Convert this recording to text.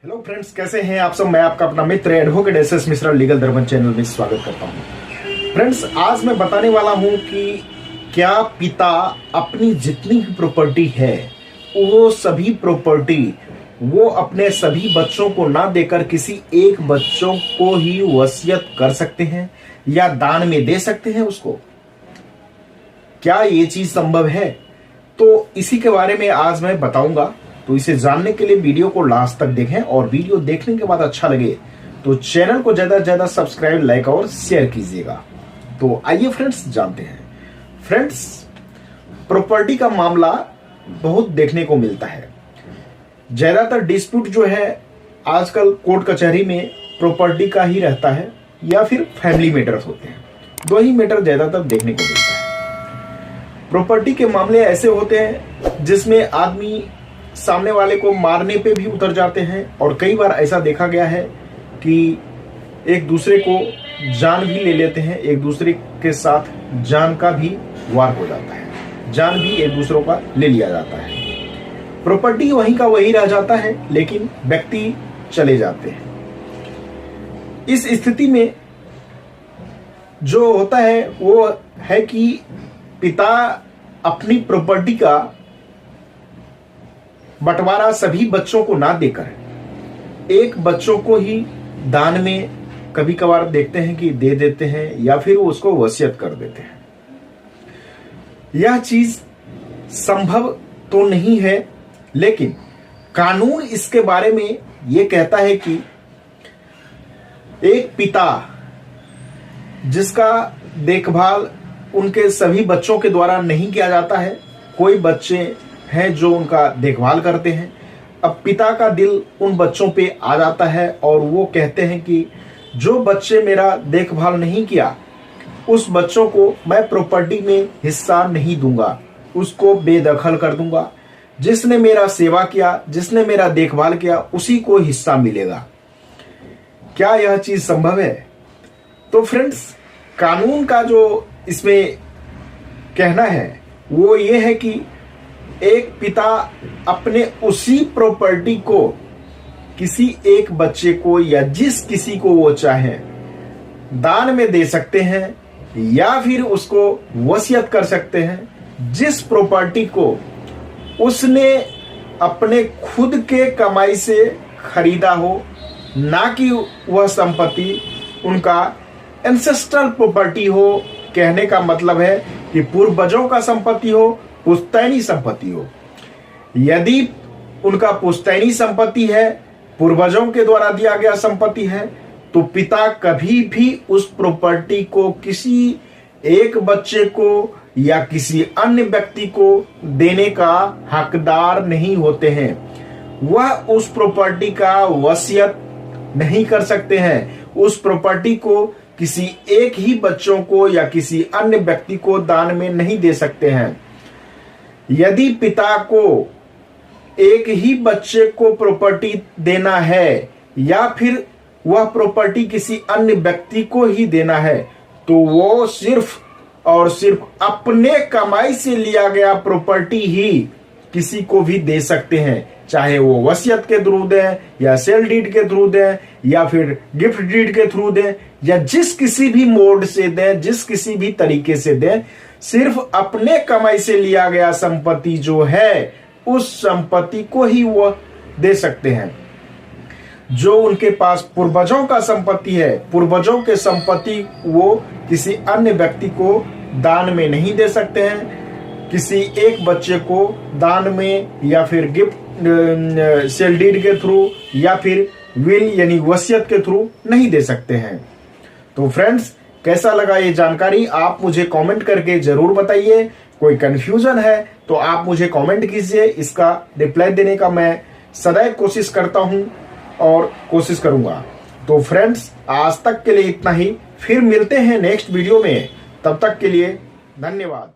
Hello friends, कैसे हैं आप सब। मैं आपका अपना मित्र एडवोकेट एस मिश्रा लीगल दर्पण चैनल में स्वागत करता हूं। फ्रेंड्स, आज मैं बताने वाला हूं कि क्या पिता अपनी जितनी भी प्रॉपर्टी है वो सभी प्रॉपर्टी वो अपने सभी बच्चों को ना देकर किसी एक बच्चों को ही वसीयत कर सकते हैं या दान में दे सकते हैं उसको। क्या ये चीज संभव है? तो इसी के बारे में आज मैं बताऊंगा। तो इसे जानने के लिए वीडियो को लास्ट तक देखें और वीडियो देखने के बाद अच्छा लगे तो चैनल को ज्यादा से ज्यादा सब्सक्राइब, लाइक और शेयर कीजिएगा। तो आइए फ्रेंड्स जानते हैं। फ्रेंड्स, प्रॉपर्टी का मामला बहुत देखने को मिलता है। ज्यादातर डिस्प्यूट जो है आजकल कोर्ट कचहरी में प्रॉपर्टी का ही रहता है या फिर फैमिली मैटर्स होते हैं। दो ही मैटर ज्यादातर देखने को मिलता है। प्रॉपर्टी के मामले ऐसे होते हैं जिसमें आदमी सामने वाले को मारने पे भी उतर जाते हैं और कई बार ऐसा देखा गया है कि एक दूसरे को जान भी ले लेते हैं, एक दूसरे के साथ जान का भी वार हो जाता है, जान भी एक दूसरों का ले लिया जाता है। प्रॉपर्टी वहीं का वहीं रह जाता है लेकिन व्यक्ति चले जाते हैं। इस स्थिति में जो होता है वो है कि पिता अपनी प्रॉपर्टी का बंटवारा सभी बच्चों को ना देकर एक बच्चों को ही दान में कभी कभार देखते हैं कि दे देते हैं या फिर वो उसको वसीयत कर देते हैं। यह चीज संभव तो नहीं है, लेकिन कानून इसके बारे में यह कहता है कि एक पिता जिसका देखभाल उनके सभी बच्चों के द्वारा नहीं किया जाता है, कोई बच्चे हैं जो उनका देखभाल करते हैं, अब पिता का दिल उन बच्चों पे आ जाता है और वो कहते हैं कि जो बच्चे मेरा देखभाल नहीं किया उस बच्चों को मैं प्रॉपर्टी में हिस्सा नहीं दूंगा, उसको बेदखल कर दूंगा। जिसने मेरा सेवा किया, जिसने मेरा देखभाल किया, उसी को हिस्सा मिलेगा। क्या यह चीज संभव है? तो फ्रेंड्स, कानून का जो इसमें कहना है वो ये है कि एक पिता अपने उसी प्रॉपर्टी को किसी एक बच्चे को या जिस किसी को वो चाहे दान में दे सकते हैं या फिर उसको वसीयत कर सकते हैं। जिस प्रॉपर्टी को उसने अपने खुद के कमाई से खरीदा हो, ना कि वह संपत्ति उनका एंसेस्ट्रल प्रॉपर्टी हो। कहने का मतलब है कि पूर्वजों का संपत्ति हो, पुश्तैनी संपत्ति हो। यदि उनका पुश्तैनी संपत्ति है, पूर्वजों के द्वारा दिया गया संपत्ति है, तो पिता कभी भी उस प्रॉपर्टी को किसी एक बच्चे को या किसी अन्य व्यक्ति को देने का हकदार नहीं होते हैं। वह उस प्रॉपर्टी का वसीयत नहीं कर सकते हैं। उस प्रॉपर्टी को किसी एक ही बच्चों को या किसी अन्य व्यक्ति को दान में नहीं दे सकते हैं। यदि पिता को एक ही बच्चे को प्रॉपर्टी देना है या फिर वह प्रॉपर्टी किसी अन्य व्यक्ति को ही देना है, तो वो सिर्फ और सिर्फ अपने कमाई से लिया गया प्रॉपर्टी ही किसी को भी दे सकते हैं, चाहे वो वसीयत के थ्रू दें या सेल डीड के थ्रू दें या फिर गिफ्ट डीड के थ्रू दें या जिस किसी भी मोड से दें, जिस किसी भी तरीके से दें। सिर्फ अपने कमाई से लिया गया संपत्ति जो है उस संपत्ति को ही वो दे सकते हैं। जो उनके पास पूर्वजों का संपत्ति है, पूर्वजों के संपत्ति वो किसी अन्य व्यक्ति को दान में नहीं दे सकते हैं, किसी एक बच्चे को दान में या फिर गिफ्ट सेल डीड के थ्रू या फिर विल यानी वसीयत के थ्रू नहीं दे सकते हैं। तो फ्रेंड्स, कैसा लगा ये जानकारी आप मुझे कमेंट करके जरूर बताइए। कोई कंफ्यूजन है तो आप मुझे कमेंट कीजिए, इसका रिप्लाई देने का मैं सदैव कोशिश करता हूं और कोशिश करूंगा। तो फ्रेंड्स, आज तक के लिए इतना ही, फिर मिलते हैं नेक्स्ट वीडियो में। तब तक के लिए धन्यवाद।